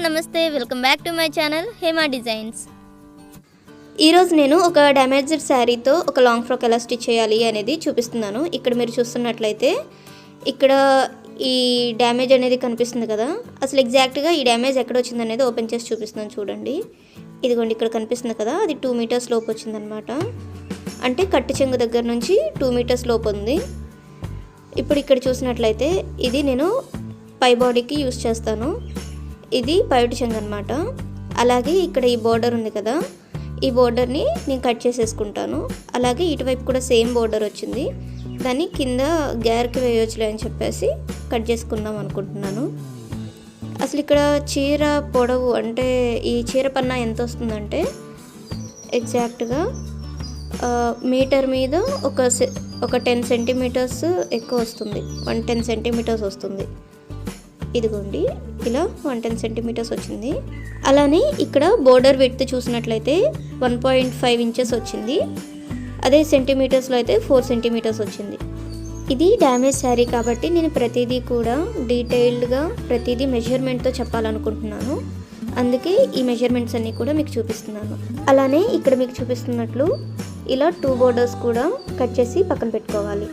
నమస్తే, welcome back to my channel Hema designs. ఈరోజు నేను ఒక డ్యామేజ్డ్ శారీతో ఒక లాంగ్ ఫ్రాక్ ఎలా స్టిచ్ చేయాలి అనేది చూపిస్తున్నాను. ఇక్కడ మీరు చూస్తున్నట్లయితే ఇక్కడ ఈ డ్యామేజ్ అనేది కనిపిస్తుంది కదా. అసలు ఎగ్జాక్ట్గా ఈ డ్యామేజ్ ఎక్కడ వచ్చింది అనేది ఓపెన్ చేసి చూపిస్తున్నాను చూడండి. ఇదిగోండి ఇక్కడ కనిపిస్తుంది కదా, అది 2 మీటర్స్ లోపు వచ్చిందనమాట. అంటే కట్టు చెంగు దగ్గర నుంచి 2 మీటర్స్ లోపు ఉంది. ఇప్పుడు ఇక్కడ చూసినట్లయితే ఇది నేను పై బాడీకి యూస్ చేస్తాను. ఇది పైటి చెంగు అనమాట. అలాగే ఇక్కడ ఈ బోర్డర్ ఉంది కదా, ఈ బోర్డర్ని నేను కట్ చేసేసుకుంటాను. అలాగే ఇటువైపు కూడా సేమ్ బోర్డర్ వచ్చింది, దాన్ని కింద గ్యార్కి వేయొచ్చులే అని చెప్పేసి కట్ చేసుకుందాం అనుకుంటున్నాను. అసలు ఇక్కడ చీర పొడవు అంటే ఈ చీర పన్నా ఎంత వస్తుందంటే ఎగ్జాక్ట్గా మీటర్ మీద ఒక 10 సెంటీమీటర్స్ ఎక్కువ వస్తుంది. 110 సెంటీమీటర్స్ వస్తుంది. ఇదిగోండి ఇలా 110 సెంటీమీటర్స్ వచ్చింది. అలానే ఇక్కడ బోర్డర్ విడ్త్ చూసినట్లయితే 1.5 ఇంచెస్ వచ్చింది. అదే సెంటీమీటర్స్లో అయితే 4 సెంటీమీటర్స్ వచ్చింది. ఇది డ్యామేజ్ శారీ కాబట్టి నేను ప్రతిదీ కూడా డీటెయిల్డ్గా ప్రతిదీ మెజర్మెంట్తో చెప్పాలనుకుంటున్నాను. అందుకే ఈ మెజర్మెంట్స్ అన్నీ కూడా మీకు చూపిస్తున్నాను. అలానే ఇక్కడ మీకు చూపిస్తున్నట్లు ఇలా 2 బోర్డర్స్ కూడా కట్ చేసి పక్కన పెట్టుకోవాలి.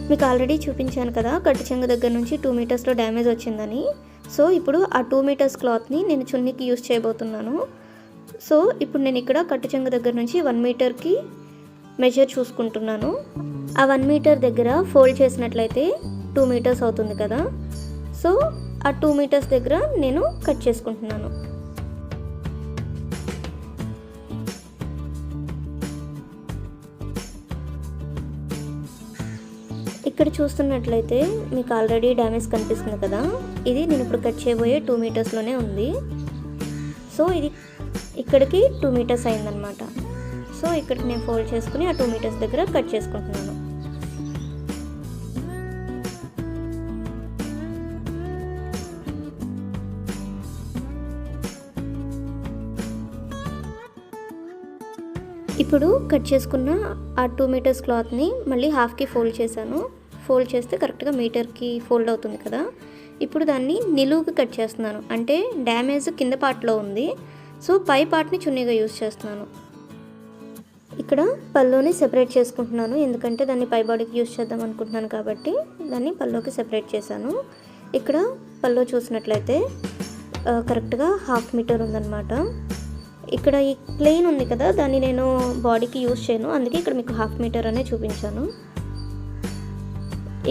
మీకు ఆల్రెడీ చూపించాను కదా కట్టు చెంగు దగ్గర నుంచి 2 మీటర్స్లో డ్యామేజ్ వచ్చిందని. సో ఇప్పుడు ఆ 2 మీటర్స్ క్లాత్ని నేను చున్నీకి యూస్ చేయబోతున్నాను. సో ఇప్పుడు నేను ఇక్కడ కట్టు చెంగు దగ్గర నుంచి 1 మీటర్కి మెజర్ చూసుకుంటున్నాను. ఆ 1 మీటర్ దగ్గర ఫోల్డ్ చేసినట్లయితే 2 మీటర్స్ అవుతుంది కదా. సో ఆ 2 మీటర్స్ దగ్గర నేను కట్ చేసుకుంటున్నాను. ఇక్కడ చూస్తున్నట్లయితే మీకు ఆల్రెడీ డ్యామేజ్ కనిపిస్తుంది కదా, ఇది నేను ఇప్పుడు కట్ చేయబోయే 2 మీటర్స్లోనే ఉంది. సో ఇది ఇక్కడికి 2 మీటర్స్ అయిందనమాట. సో ఇక్కడికి నేను ఫోల్డ్ చేసుకుని ఆ 2 మీటర్స్ దగ్గర కట్ చేసుకుంటున్నాను. ఇప్పుడు కట్ చేసుకున్న ఆ 2 మీటర్స్ క్లాత్ని మళ్ళీ హాఫ్కి ఫోల్డ్ చేశాను. ఫోల్డ్ చేస్తే కరెక్ట్గా మీటర్కి ఫోల్డ్ అవుతుంది కదా. ఇప్పుడు దాన్ని నిలువుకి కట్ చేస్తున్నాను. అంటే డ్యామేజ్ కింద పార్ట్లో ఉంది, సో పై పార్ట్ని చున్నీగా యూజ్ చేస్తున్నాను. ఇక్కడ పల్లోని సెపరేట్ చేసుకుంటున్నాను, ఎందుకంటే దాన్ని పై బాడీకి యూజ్ చేద్దాం అనుకుంటున్నాను కాబట్టి దాన్ని పల్లోకి సెపరేట్ చేశాను. ఇక్కడ పల్లో చూసినట్లయితే కరెక్ట్గా 1/2 మీటర్ ఉందన్నమాట. ఇక్కడ ఈ ప్లెయిన్ ఉంది కదా, దాన్ని నేను బాడీకి యూజ్ చేయను, అందుకే ఇక్కడ మీకు 1/2 మీటర్ అనే చూపించాను.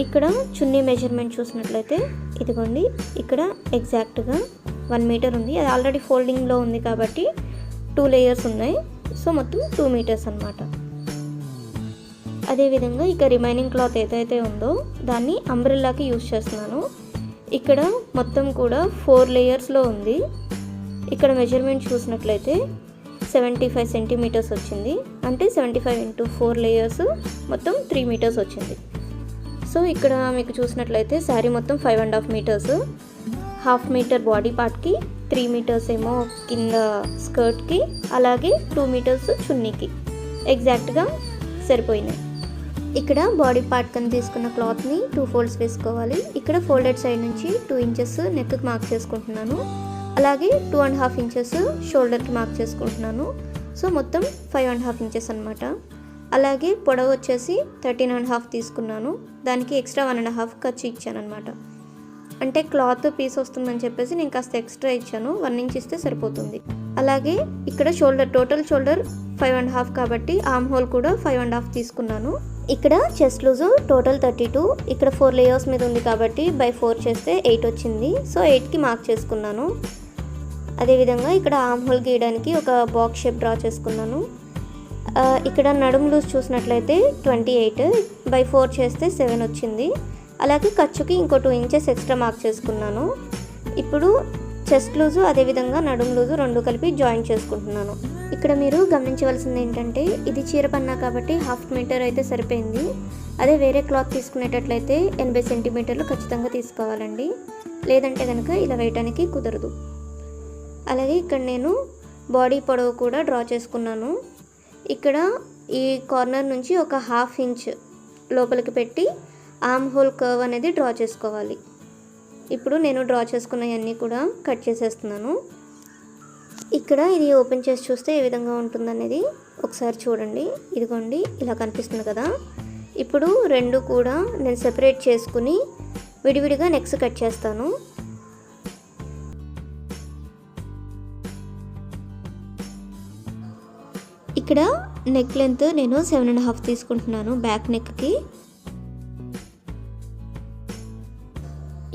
ఇక్కడ చున్నీ మెజర్మెంట్ చూసినట్లయితే ఇదిగోండి ఇక్కడ ఎగ్జాక్ట్గా 1 మీటర్ ఉంది. అది ఆల్రెడీ ఫోల్డింగ్లో ఉంది కాబట్టి 2 లేయర్స్ ఉన్నాయి. సో మొత్తం 2 మీటర్స్ అన్నమాట. అదేవిధంగా ఇక రిమైనింగ్ క్లాత్ ఏదైతే ఉందో దాన్ని అంబ్రెల్లాకి యూజ్ చేస్తున్నాను. ఇక్కడ మొత్తం కూడా 4 లేయర్స్లో ఉంది. ఇక్కడ మెజర్మెంట్ చూసినట్లయితే 75 సెంటీమీటర్స్ వచ్చింది. అంటే 75 × 4 లేయర్స్ మొత్తం 3 మీటర్స్ వచ్చింది. సో ఇక్కడ మీకు చూసినట్లయితే శారీ మొత్తం 5.5 మీటర్స్. 1/2 మీటర్ బాడీ పార్ట్కి, 3 మీటర్స్ ఏమో కింద స్కర్ట్కి, అలాగే 2 మీటర్స్ చున్నీకి ఎగ్జాక్ట్గా సరిపోయినాయి. ఇక్కడ బాడీ పార్ట్ కింద తీసుకున్న క్లాత్ని 2 ఫోల్డ్స్ వేసుకోవాలి. ఇక్కడ ఫోల్డెడ్ సైడ్ నుంచి 2 ఇంచెస్ నెక్కి మార్క్ చేసుకుంటున్నాను. అలాగే 2.5 ఇంచెస్ షోల్డర్కి మార్క్ చేసుకుంటున్నాను. సో మొత్తం 5.5 ఇంచెస్ అనమాట. అలాగే పొడవు వచ్చేసి 13.5 తీసుకున్నాను. దానికి ఎక్స్ట్రా 1.5 ఖర్చు ఇచ్చాను అనమాట. అంటే క్లాత్ పీస్ వస్తుందని చెప్పేసి నేను కాస్త ఎక్స్ట్రా ఇచ్చాను. 1 ఇంచ్ ఇస్తే సరిపోతుంది. అలాగే ఇక్కడ టోటల్ షోల్డర్ 5.5 కాబట్టి ఆర్మ్ హోల్ కూడా 5.5 తీసుకున్నాను. ఇక్కడ చెస్ట్ లూజు టోటల్ 32. ఇక్కడ 4 లేయర్స్ మీద ఉంది కాబట్టి బై 4 చేస్తే 8 వచ్చింది. సో 8కి మార్క్ చేసుకున్నాను. అదేవిధంగా ఇక్కడ ఆర్మ్ హోల్ గీయడానికి ఒక బాక్స్ షేప్ డ్రా చేసుకున్నాను. ఇక్కడ నడుము లూజ్ చూసినట్లయితే 28, బై 4 చేస్తే 7 వచ్చింది. అలాగే ఖర్చుకి ఇంకో 2 ఇంచెస్ ఎక్స్ట్రా మార్క్ చేసుకున్నాను. ఇప్పుడు చెస్ట్ లూజు అదేవిధంగా నడుము లూజు 2 కలిపి జాయిన్ చేసుకుంటున్నాను. ఇక్కడ మీరు గమనించవలసింది ఏంటంటే ఇది చీర పన్నా కాబట్టి 1/2 మీటర్ అయితే సరిపోయింది. అదే వేరే క్లాత్ తీసుకునేటట్లయితే 80 సెంటీమీటర్లు ఖచ్చితంగా తీసుకోవాలండి, లేదంటే కనుక ఇలా వేయటానికి కుదరదు. అలాగే ఇక్కడ నేను బాడీ పొడవు కూడా డ్రా చేసుకున్నాను. ఇక్కడ ఈ కార్నర్ నుంచి ఒక 1/2 ఇంచ్ లోపలికి పెట్టి ఆర్మ్ హోల్ కర్వ్ అనేది డ్రా చేసుకోవాలి. ఇప్పుడు నేను డ్రా చేసుకున్నవన్నీ కూడా కట్ చేసేస్తున్నాను. ఇక్కడ ఇది ఓపెన్ చేసి చూస్తే ఏ విధంగా ఉంటుందనేది ఒకసారి చూడండి. ఇదిగోండి ఇలా కనిపిస్తుంది కదా. ఇప్పుడు రెండు కూడా నేను సెపరేట్ చేసుకుని విడివిడిగా నెక్స్ కట్ చేస్తాను. ఇక్కడ నెక్ లెంత్ నేను 7.5 తీసుకుంటున్నాను బ్యాక్ నెక్కి.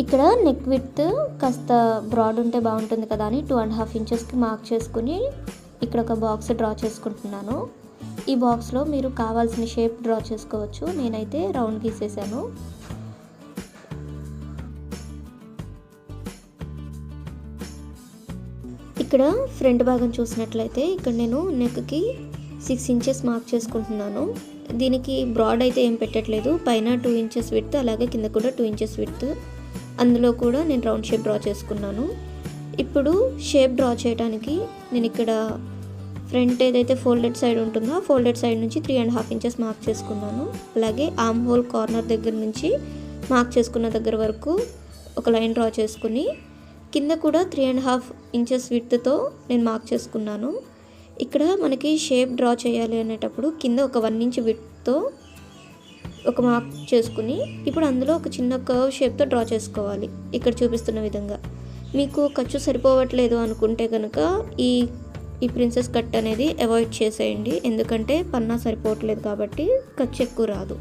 ఇక్కడ నెక్ విడ్త్ కాస్త బ్రాడ్ ఉంటే బాగుంటుంది కదా అని 2.5 ఇంచెస్కి మార్క్ చేసుకుని ఇక్కడ ఒక బాక్స్ డ్రా చేసుకుంటున్నాను. ఈ బాక్స్లో మీరు కావాల్సిన షేప్ డ్రా చేసుకోవచ్చు. నేనైతే రౌండ్ గీసేసాను. ఇక్కడ ఫ్రంట్ భాగం చూసినట్లయితే ఇక్కడ నేను నెక్కి 6 ఇంచెస్ మార్క్ చేసుకుంటున్నాను. దీనికి బ్రాడ్ అయితే ఏం పెట్టట్లేదు. పైన 2 ఇంచెస్ విడ్త్, అలాగే కింద కూడా 2 ఇంచెస్ విడ్త్, అందులో కూడా నేను రౌండ్ షేప్ డ్రా చేసుకున్నాను. ఇప్పుడు షేప్ డ్రా చేయడానికి నేను ఇక్కడ ఫ్రంట్ ఏదైతే ఫోల్డెడ్ సైడ్ ఉంటుందో ఆ ఫోల్డెడ్ సైడ్ నుంచి 3.5 ఇంచెస్ మార్క్ చేసుకున్నాను. అలాగే ఆర్మ్ హోల్ కార్నర్ దగ్గర నుంచి మార్క్ చేసుకున్న దగ్గర వరకు ఒక లైన్ డ్రా చేసుకుని కింద కూడా 3.5 ఇంచెస్ విడ్త్తో నేను మార్క్ చేసుకున్నాను. ఇక్కడ మనకి షేప్ డ్రా చేయాలి అనేటప్పుడు కింద ఒక 1 ఇంచ్ విడ్త్తో ఒక మార్క్ చేసుకుని ఇప్పుడు అందులో ఒక చిన్న కర్వ్ షేప్తో డ్రా చేసుకోవాలి. ఇక్కడ చూపిస్తున్న విధంగా. మీకు ఖర్చు సరిపోవట్లేదు అనుకుంటే కనుక ఈ ప్రిన్సెస్ కట్ అనేది అవాయిడ్ చేసేయండి. ఎందుకంటే పన్నా సరిపోవట్లేదు కాబట్టి ఖర్చు ఎక్కువ రాదు.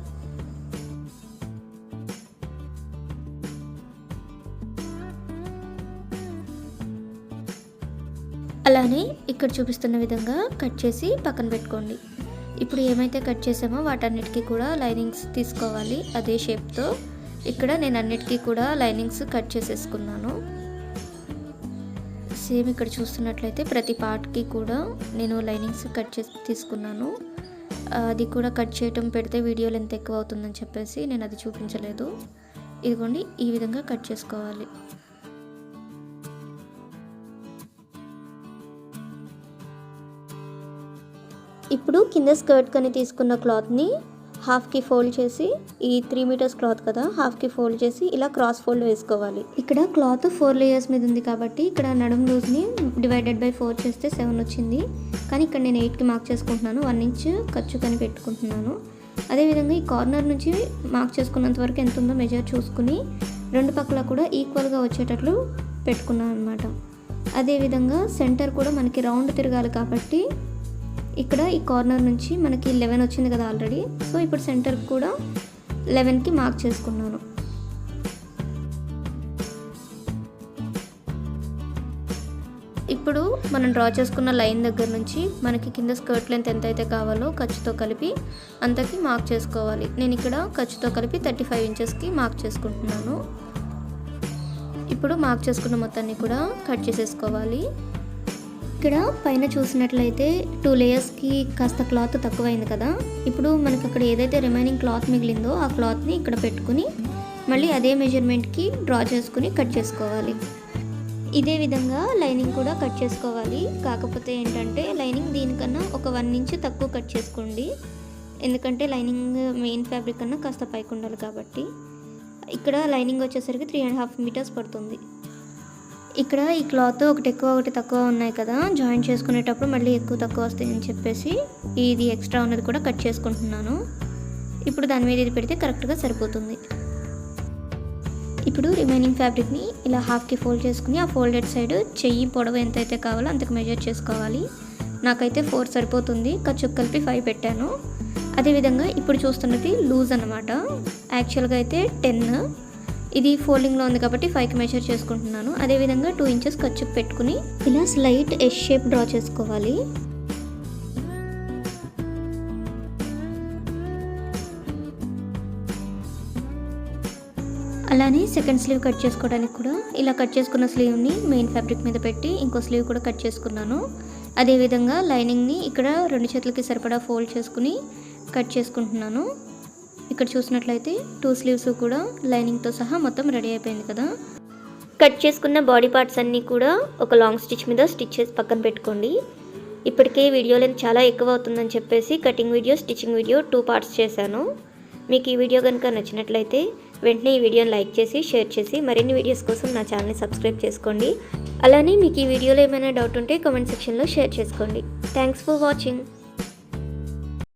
అలానే ఇక్కడ చూపిస్తున్న విధంగా కట్ చేసి పక్కన పెట్టుకోండి. ఇప్పుడు ఏమైతే కట్ చేసామో వాటన్నిటికీ కూడా లైనింగ్స్ తీసుకోవాలి అదే షేప్తో. ఇక్కడ నేను అన్నిటికీ కూడా లైనింగ్స్ కట్ చేసేసుకున్నాను. సేమ్ ఇక్కడ చూస్తున్నట్లయితే ప్రతి పార్ట్కి కూడా నేను లైనింగ్స్ కట్ చేసి తీసుకున్నాను. అది కూడా కట్ చేయటం పెడితే వీడియోలో ఎంత ఎక్కువ అవుతుందని చెప్పేసి నేను అది చూపించలేదు. ఇదిగోండి ఈ విధంగా కట్ చేసుకోవాలి. ఇప్పుడు కింద స్కర్ట్ కని తీసుకున్న క్లాత్ని హాఫ్కి ఫోల్డ్ చేసి, ఈ 3 మీటర్స్ క్లాత్ కదా, హాఫ్కి ఫోల్డ్ చేసి ఇలా క్రాస్ ఫోల్డ్ వేసుకోవాలి. ఇక్కడ క్లాత్ 4 లేయర్స్ మీద ఉంది కాబట్టి ఇక్కడ నడుం లూజ్ని డివైడెడ్ బై 4 చేస్తే 7 వచ్చింది. కానీ ఇక్కడ నేను 8కి మార్క్ చేసుకుంటున్నాను. 1 ఇంచ్ ఖర్చు కని పెట్టుకుంటున్నాను. అదేవిధంగా ఈ కార్నర్ నుంచి మార్క్ చేసుకున్నంత వరకు ఎంత ఉందో మెజర్ చూసుకుని రెండు పక్కల కూడా ఈక్వల్గా వచ్చేటట్లు పెట్టుకున్నాను అనమాట. అదేవిధంగా సెంటర్ కూడా మనకి రౌండ్ తిరగాలి కాబట్టి ఇక్కడ ఈ కార్నర్ నుంచి మనకి 11 వచ్చింది కదా ఆల్రెడీ. సో ఇప్పుడు సెంటర్ కూడా 11కి మార్క్ చేసుకున్నాను. ఇప్పుడు మనం డ్రా చేసుకున్న లైన్ దగ్గర నుంచి మనకి కింద స్కర్ట్ లెంత్ ఎంత అయితే కావాలో ఖర్చుతో కలిపి అంతకి మార్క్ చేసుకోవాలి. నేను ఇక్కడ ఖర్చుతో కలిపి 35 ఇంచెస్కి మార్క్ చేసుకుంటున్నాను. ఇప్పుడు మార్క్ చేసుకున్న మొత్తాన్ని కూడా కట్ చేసేసుకోవాలి. ఇక్కడ పైన చూసినట్లయితే 2 లేయర్స్కి కాస్త క్లాత్ తక్కువైంది కదా. ఇప్పుడు మనకి అక్కడ ఏదైతే రిమైనింగ్ క్లాత్ మిగిలిందో ఆ క్లాత్ని ఇక్కడ పెట్టుకుని మళ్ళీ అదే మెజర్మెంట్కి డ్రా చేసుకుని కట్ చేసుకోవాలి. ఇదే విధంగా లైనింగ్ కూడా కట్ చేసుకోవాలి. కాకపోతే ఏంటంటే లైనింగ్ దీనికన్నా ఒక 1 ఇంచ్ తక్కువ కట్ చేసుకోండి. ఎందుకంటే లైనింగ్ మెయిన్ ఫ్యాబ్రిక్ కన్నా కాస్త పైకి ఉండాలి కాబట్టి. ఇక్కడ లైనింగ్ వచ్చేసరికి 3.5 మీటర్స్ పడుతుంది. ఇక్కడ ఈ క్లాత్ ఒకటి ఎక్కువ ఒకటి తక్కువ ఉన్నాయి కదా, జాయింట్ చేసుకునేటప్పుడు మళ్ళీ ఎక్కువ తక్కువ వస్తాయని చెప్పేసి ఇది ఎక్స్ట్రా ఉన్నది కూడా కట్ చేసుకుంటున్నాను. ఇప్పుడు దాని మీద ఇది పెడితే కరెక్ట్గా సరిపోతుంది. ఇప్పుడు రిమైనింగ్ ఫ్యాబ్రిక్ని ఇలా హాఫ్కి ఫోల్డ్ చేసుకుని ఆ ఫోల్డెడ్ సైడ్ చెయ్యి పొడవు ఎంతైతే కావాలో అంతకు మెజర్ చేసుకోవాలి. నాకైతే 4 సరిపోతుంది. ఖర్చు కలిపి 5 పెట్టాను. అదేవిధంగా ఇప్పుడు చూస్తున్నది లూజ్ అన్నమాట. యాక్చువల్గా అయితే 10, ఇది ఫోల్డింగ్లో ఉంది కాబట్టి 5కి మెజర్ చేసుకుంటున్నాను. అదేవిధంగా 2 ఇంచెస్ ఖర్చుకు పెట్టుకుని ఇలా స్లైట్ ఎస్ షేప్ డ్రా చేసుకోవాలి. అలానే సెకండ్ స్లీవ్ కట్ చేసుకోవడానికి కూడా ఇలా కట్ చేసుకున్న స్లీవ్ని మెయిన్ ఫ్యాబ్రిక్ మీద పెట్టి ఇంకో స్లీవ్ కూడా కట్ చేసుకున్నాను. అదేవిధంగా లైనింగ్ని ఇక్కడ 2 చేతులకి సరిపడా ఫోల్డ్ చేసుకుని కట్ చేసుకుంటున్నాను. ఇక్కడ చూసినట్లయితే 2 స్లీవ్స్ కూడా లైనింగ్తో సహా మొత్తం రెడీ అయిపోయింది కదా. కట్ చేసుకున్న బాడీ పార్ట్స్ అన్నీ కూడా ఒక లాంగ్ స్టిచ్ మీద స్టిచ్ చేసి పక్కన పెట్టుకోండి. ఇప్పటికే వీడియో లెంత్ చాలా ఎక్కువ అవుతుందని చెప్పేసి cutting video, stitching video 2 parts చేశాను. మీకు ఈ వీడియో కనుక నచ్చినట్లయితే వెంటనే ఈ వీడియోని లైక్ చేసి షేర్ చేసి మరిన్ని వీడియోస్ కోసం నా ఛానల్ని సబ్స్క్రైబ్ చేసుకోండి. అలానే మీకు ఈ వీడియోలో ఏమైనా డౌట్ ఉంటే కామెంట్ సెక్షన్లో షేర్ చేసుకోండి. Thanks for watching.